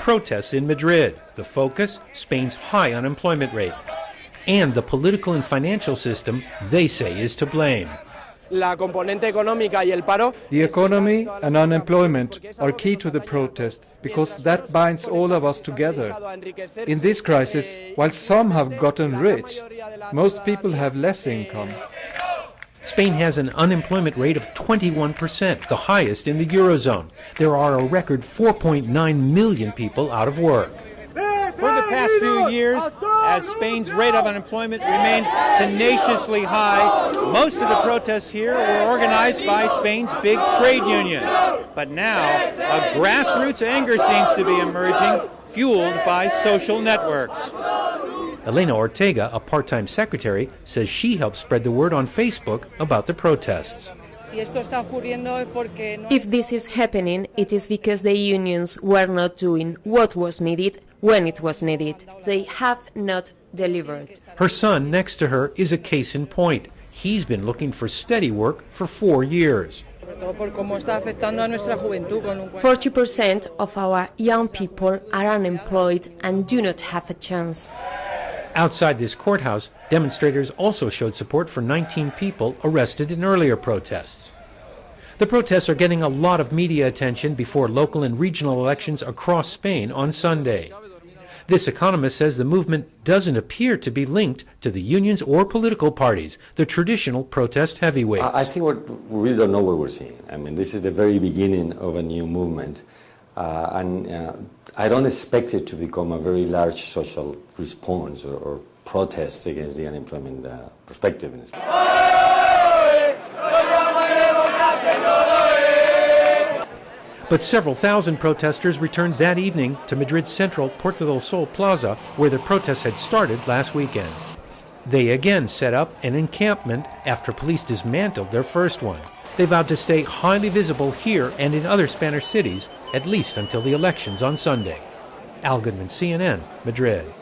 protests in Madrid. The focus, Spain's high unemployment rate. And the political and financial system they say is to blame. The economy and unemployment are key to the protest because that binds all of us together. In this crisis, while some have gotten rich, most people have less income. Spain has an unemployment rate of 21%, the highest in the Eurozone. There are a record 4.9 million people out of work. For the past few years, as Spain's rate of unemployment remained tenaciously high, most of the protests here were organized by Spain's big trade unions. But now, a grassroots anger seems to be emerging, fueled by social networks. Elena Ortega, a part-time secretary, says she helped spread the word on Facebook about the protests. If this is happening, it is because the unions were not doing what was needed when it was needed. They have not delivered. Her son next to her is a case in point. He's been looking for steady work for 4 years. 40% of our young people are unemployed and do not have a chance. Outside this courthouse, demonstrators also showed support for 19 people arrested in earlier protests. The protests are getting a lot of media attention before local and regional elections across Spain on Sunday. This economist says the movement doesn't appear to be linked to the unions or political parties, the traditional protest heavyweights. I think we really don't know what we're seeing. I mean, this is the very beginning of a new movement. I don't expect it to become a very large social response or protest against the unemployment perspective in Spain. But several thousand protesters returned that evening to Madrid's central Puerta del Sol Plaza, where the protests had started last weekend. They again set up an encampment after police dismantled their first one. They vowed to stay highly visible here and in other Spanish cities, at least until the elections on Sunday. Goodman, CNN, Madrid.